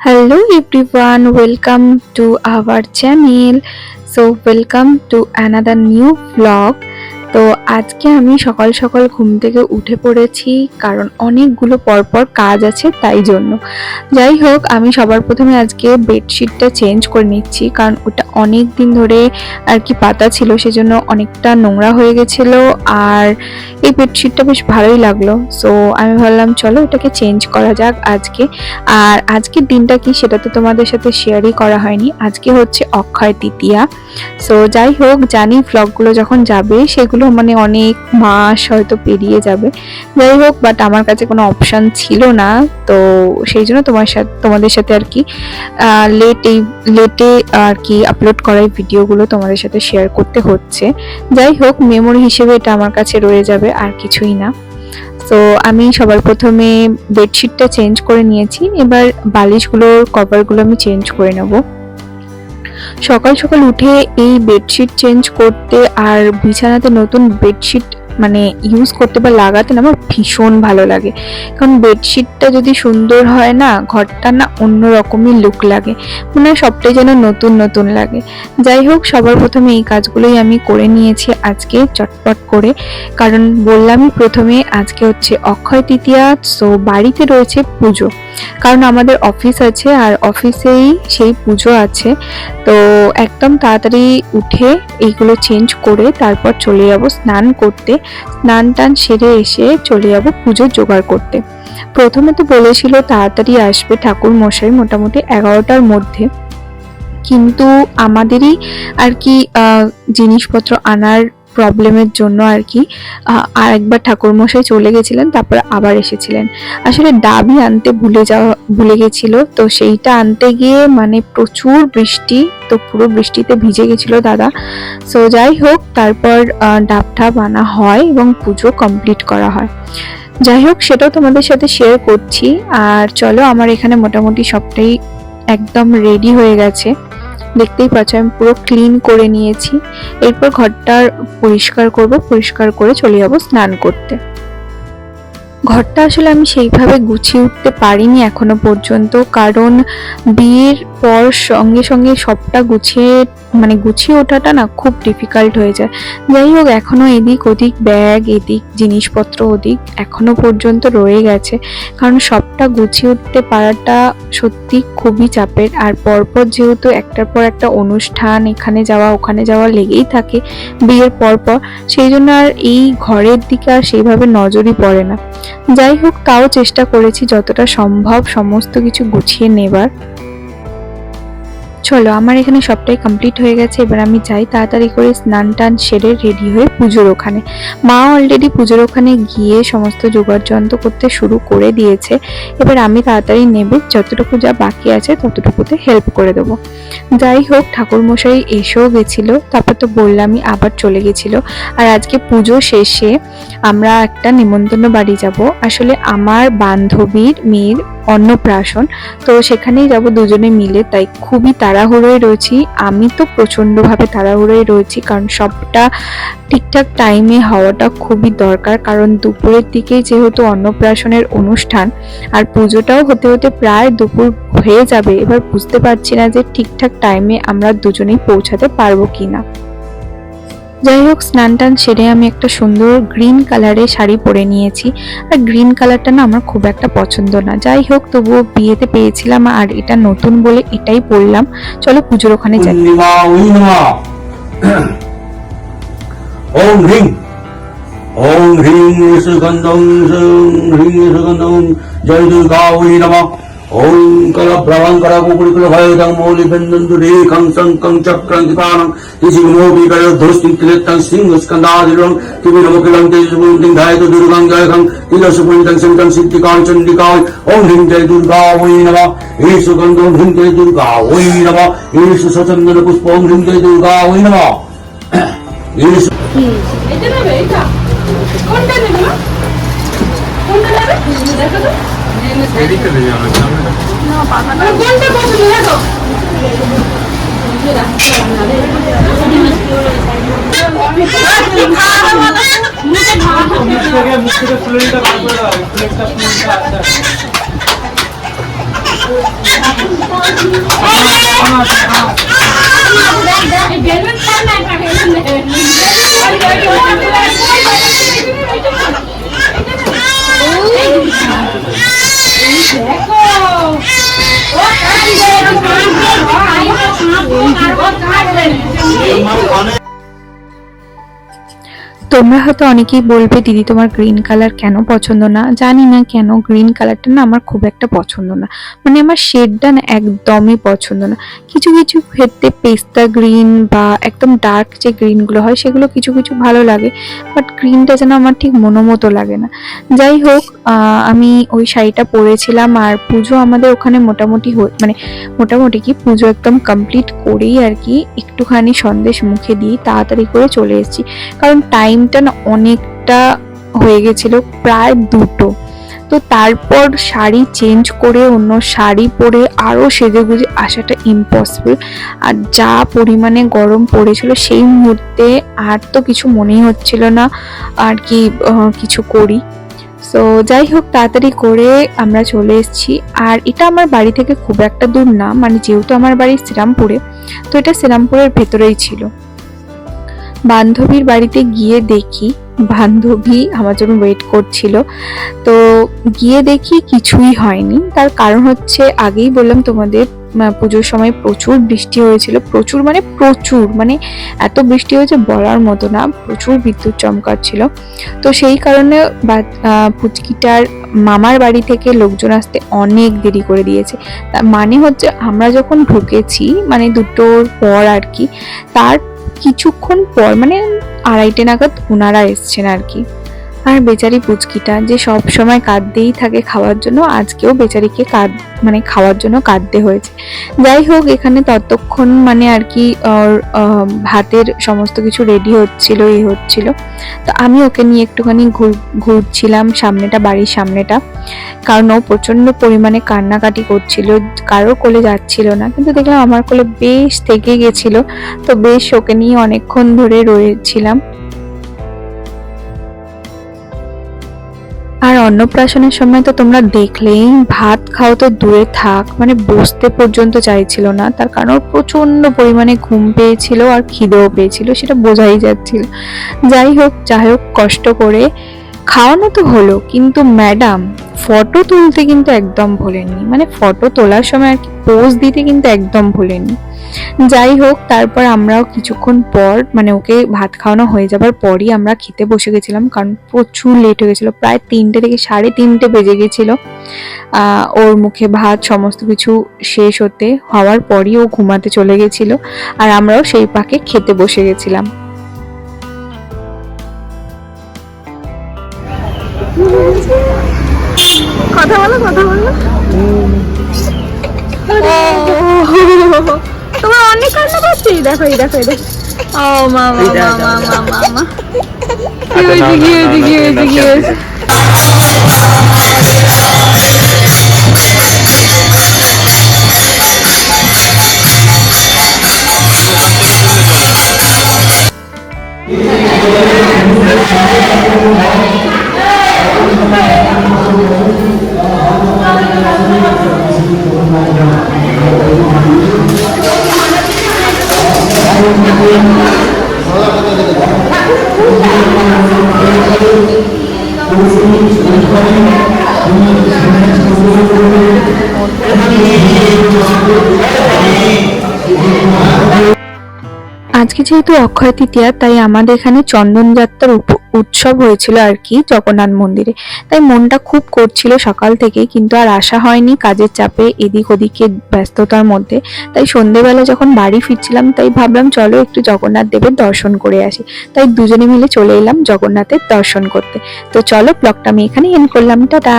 Hello everyone, welcome to our channel. So welcome to another new vlog. তো আজকে আমি সকাল সকাল ঘুম থেকে উঠে পড়েছি কারণ অনেকগুলো পরপর কাজ আছে তাই জন্য। যাই হোক, আমি সবার প্রথমে আজকে বেডশিটটা চেঞ্জ করে নিচ্ছি কারণ ওটা অনেক দিন ধরে আর কি পাতা ছিল, সেজন্য অনেকটা নোংরা হয়ে গেছিলো আর এই বেডশিটটা বেশ ভালোই লাগলো। সো আমি ভাবলাম চলো এটাকে চেঞ্জ করা যাক আজকে। আর আজকের দিনটা কি সেটা তো তোমাদের সাথে শেয়ারই করা হয়নি। আজকে হচ্ছে অক্ষয় তৃতীয়া। সো যাই হোক, জানি ভ্লগগুলো যখন যাবে সেগুলো মানে অনেক মাস হয়তো পেরিয়ে যাবে। যাই হোক, বাট আমার কাছে কোনো অপশান ছিল না, তো সেই জন্য তোমাদের সাথে আর কি লেটে আর কি আপলোড করা ভিডিওগুলো তোমাদের সাথে শেয়ার করতে হচ্ছে। যাই হোক, মেমোরি হিসেবে এটা আমার কাছে রয়ে যাবে, আর কিছুই না। তো আমি সবার প্রথমে বেডশিটটা চেঞ্জ করে নিয়েছি, এবার বালিশগুলোর কভারগুলো আমি চেঞ্জ করে নেব। সকাল সকাল উঠে এই বেডশিট চেঞ্জ করতে আর বিছানাতে নতুন বেডশিট মানে ইউজ করতে বা লাগাতে না আমার ভীষণ ভালো লাগে। কারণ বেডশিটটা যদি সুন্দর হয় না, ঘরটা না অন্যরকমই লুক লাগে, মনে হয় সবটাই যেন নতুন নতুন লাগে। যাই হোক, সবার প্রথমে এই কাজগুলোই আমি করে নিয়েছি আজকে চটপট করে, কারণ বললামই প্রথমে আজকে হচ্ছে অক্ষয় তৃতীয়া। সো বাড়িতে রয়েছে পুজো, কারণ আমাদের অফিস আছে আর অফিসেই সেই পুজো আছে। তো একদম তাড়াতাড়ি উঠে এইগুলো চেঞ্জ করে তারপর চলে যাব স্নান করতে। স্নান টান সেরে এসে চলে যাব পুজোর জোগাড় করতে। প্রথমে তো বলেছিল তাড়াতাড়ি আসবে ঠাকুর মশাই, মোটামুটি 11টার মধ্যে, কিন্তু আমাদেরই আর কি জিনিসপত্র আনার প্রবলেমের জন্য আর কি আরেকবার ঠাকুরমশাই চলে গেছিলেন, তারপর আবার এসেছিলেন। আসলে ডাবি আনতে ভুলে গেছিল, তো সেইটা আনতে গিয়ে মানে প্রচুর বৃষ্টি, তো পুরো বৃষ্টিতে ভিজে গেছিল দাদা। সো যাই হোক, তারপর ডাবটা আনা হয় এবং পুজো কমপ্লিট করা হয়। যাই হোক, সেটাও তোমাদের সাথে শেয়ার করছি। আর চলো, আমার এখানে মোটামুটি সবটাই একদম রেডি হয়ে গেছে, দেখতেই পাচ্ছ আমি পুরো ক্লিন করে নিয়েছি। এরপর ঘরটা পরিষ্কার করব, পরিষ্কার করে চলে যাব স্নান করতে। ঘরটা আসলে আমি সেইভাবে গুছিয়ে উঠতে পারিনি এখনো পর্যন্ত, কারণ বিয়ের পর সঙ্গে সঙ্গে সবটা গুছিয়ে ওঠাটা না খুব ডিফিকাল্ট হয়ে যায়। যাই হোক, এখনো এদিক ওদিক ব্যাগ, এদিক জিনিসপত্র, ওদিক এখনো পর্যন্ত রয়ে গেছে, কারণ সবটা গুছিয়ে উঠতে পারাটা সত্যি খুবই চাপের। আর পরপর যেহেতু একটার পর একটা অনুষ্ঠান, এখানে যাওয়া ওখানে যাওয়া লেগেই থাকে বিয়ের পরপর, সেই জন্য আর এই ঘরের দিকে আর সেইভাবে নজরই পড়ে না। যাই হোক, তাও চেষ্টা করেছি যতটা সম্ভব সমস্ত কিছু গুছিয়ে নেবার। চলো, আমার এখানে সবটাই কমপ্লিট হয়ে গেছে। এবার আমি যাই তাড়াতাড়ি করে স্নান টান সেরে রেডি হয়ে পুজোর ওখানে। মা অলরেডি পুজোর ওখানে গিয়ে সমস্ত জোগাড় যন্ত্র করতে শুরু করে দিয়েছে। এবার আমি তাড়াতাড়ি নেবে যতটুকু যা বাকি আছে ততটুকুতে হেল্প করে দেবো। যাই হোক, ঠাকুরমশাই এসেও গেছিল, তারপর তো বললামই আবার চলে গেছিল। আর আজকে পুজো শেষে আমরা একটা নিমন্ত্রণ বাড়ি যাব, আসলে আমার বান্ধবীর মেয়ের অন্নপ্রাশন, তো সেখানেই যাব দুজনে মিলে। তাই খুবই তাড়াহুড়োয় রয়েছি, আমি তো প্রচন্ডভাবে তাড়াহুড়োয় রয়েছি, কারণ সবটা ঠিকঠাক টাইমে হওয়াটা খুবই দরকার। কারণ দুপুরের দিকে যেহেতু অন্নপ্রাশনের অনুষ্ঠান, আর পুজোটাও হতে হতে প্রায় দুপুর হয়ে যাবে। এবার বুঝতে পারছি না যে ঠিকঠাক টাইমে আমরা দুজনেই পৌঁছাতে পারবো কিনা। যাই হোক, স্নান টান সেরে আমি একটা সুন্দর গ্রিন কালারের শাড়ি পরে নিয়েছি, আর গ্রিন কালারটা না আমার খুব একটা পছন্দ না। যাই হোক, তবুও বিয়েতে পেয়েছিলাম আর এটা নতুন বলে এটাই পরলাম। চলো পুজোর ওখানে যাই। ওম হ্রিং ওম হ্রিং সুগন্ধং হ্রিং সুগন্ধং জয় দুর্গা ওই নমঃ। ওম কলভ্রবং করকুকুলিকুল ভয়দং মৌলিবন্ধন্তু রেখং শঙ্কং চক্রং কৃপাণং তিসিমোপি কয়োদ্ধস্তিত্রিত্তং সিংহস্কন্দাদিরং তিবিরমুখিলং তেজস্বন্তিং ধায়তু দুর্গাং জয়খং তিলসুপুরিতং সিদ্ধং সিদ্ধিকাং চণ্ডিকাং। ওম হ্রিং জয় দুর্গা ওই নমঃ। এই সুগন্ধং হ্রিং জয় দুর্গা ওই নমঃ। এই সুচন্দন পুষ্পং হ্রিং জয় দুর্গা ওই নমঃ। এটা নেবে, এটা কোনটা নেবে মা? কোনটা নেবে দেখো তো। এদিকে নেবে না, পাতাটা কোনটা পছন্দ দেখো। মুখে খুলে দিতে পারবো না, একটা তোমরা হয়তো অনেকেই বলবে দিদি তোমার গ্রিন কালার কেন পছন্দ না। জানি না কেন গ্রিন কালারটা না আমার খুব একটা পছন্দ না, মানে আমার শেডটা না একদমই পছন্দ না। কিছু কিছু ক্ষেত্রে পেস্তা গ্রিন বা একদম ডার্ক যে গ্রিনগুলো হয় সেগুলো কিছু কিছু ভালো লাগে, বাট গ্রিনটা যেন আমার ঠিক মনোমতো লাগে না। যাই হোক, আমি ওই শাড়িটা পরেছিলাম আর পুজো আমাদের ওখানে মোটামুটি মানে মোটামুটি কি পুজো একদম কমপ্লিট করেই আর কি একটুখানি সন্দেশ মুখে দিয়ে তাড়াতাড়ি করে চলে এসেছি, কারণ টাইমটা না অনেকটা হয়ে গেছিল, প্রায় 2টো। তো তারপর শাড়ি চেঞ্জ করে অন্য শাড়ি পরে আরও সেজেগুজে আসাটা ইম্পসিবল। আর যা পরিমাণে গরম পড়েছিল সেই মুহূর্তে আর তো কিছু মনেই হচ্ছিল না আর কি কিছু করি। সো যাই হোক, তাড়াতাড়ি করে আমরা চলে এসেছি। আর এটা আমার বাড়ি থেকে খুব একটা দূর না, মানে যেহেতু আমার বাড়ি শ্রীরামপুরে, তো এটা শ্রীরামপুরের ভেতরেই ছিল। বান্ধবীর বাড়িতে গিয়ে দেখি বান্ধবী আমার জন্য ওয়েট করছিল, তো গিয়ে দেখি কিছুই হয়নি। তার কারণ হচ্ছে, আগেই বললাম তোমাদের, পুজোর সময় প্রচুর বৃষ্টি হয়েছিল, প্রচুর মানে এত বৃষ্টি হয়েছে বলার মতো না, প্রচুর বিদ্যুৎ চমকাচ্ছিল। তো সেই কারণে পুচকিটার মামার বাড়ি থেকে লোকজন আসতে অনেক দেরি করে দিয়েছে। তার মানে হচ্ছে আমরা যখন ঢুকেছি মানে 2টোর পর আর কি, তার কিছুক্ষণ পর মানে 2:30 নাগাদ ওনারা এসছেন আর কি। আর বেচারি পুচকিটা যে সব সময় কাঁদতেই থাকে খাওয়ার জন্য, আজকেও বেচারিকে খাওয়ার জন্য কাঁদতে হয়েছে। যাই হোক, এখানে ততক্ষণ মানে আর কি ভাতের সমস্ত কিছু রেডি হচ্ছিল, তো আমি ওকে নিয়ে একটুখানি ঘুরছিলাম সামনেটা, বাড়ির সামনেটা, কারণ ও প্রচন্ড পরিমাণে কান্নাকাটি করছিল, কারোর কোলে যাচ্ছিল না। কিন্তু দেখলাম আমার কোলে বেশ থেকে গেছিল, তো বেশ ওকে নিয়ে অনেকক্ষণ ধরে রয়েছিলাম। আর অন্নপ্রাশনের সময় তো তোমরা দেখলেই, ভাত খাওয়া তো দূরে থাক, মানে বসতে পর্যন্ত চাইছিল না, তার কারণ ওর প্রচন্ড পরিমাণে ঘুম পেয়েছিল আর খিদেও পেয়েছিল, সেটা বোঝাই যাচ্ছিল। যাই হোক কষ্ট করে খাওয়ানো তো হলো, কিন্তু ম্যাডাম ফটো তুলতে কিন্তু একদম ভোলেননি, মানে ফটো তোলার সময় আর কি পোজ দিতে কিন্তু একদম ভোলেননি। যাই হোক, তারপর আমরাও কিছুক্ষণ পর মানে ওকে ভাত খাওয়ানো হয়ে যাবার পরই আমরা খেতে বসে গেছিলাম, কারণ প্রচুর লেট হয়ে গেছিলো, প্রায় 3টে থেকে 3:30 বেজে গেছিল। ওর মুখে ভাত সমস্ত কিছু শেষ হওয়ার পরই ও ঘুমাতে চলে গেছিল, আর আমরাও সেই পাকে খেতে বসে গেছিলাম। কথা বলো তোমার অনেক কান্না পাচ্ছি, দেখো ও মামা কি হয়েছে আজকে যেহেতু অক্ষয় তৃতীয়া, তাই আমাদের এখানে চন্দন যাত্রার উৎসব হয়েছিল আর কি জগন্নাথ মন্দিরে। তাই মনটা খুব করছিল সকাল থেকে, কিন্তু আর আসা হয়নি কাজের চাপে, এদিক ওদিকে ব্যস্ততার মধ্যে। তাই সন্ধেবেলা যখন বাড়ি ফিরছিলাম, তাই ভাবলাম চলো একটু জগন্নাথ দেবের দর্শন করে আসি। তাই দুজনে মিলে চলে এলাম জগন্নাথের দর্শন করতে। তো চলো, ব্লগটা আমি এখানেই এন্ড করলাম, টাটা।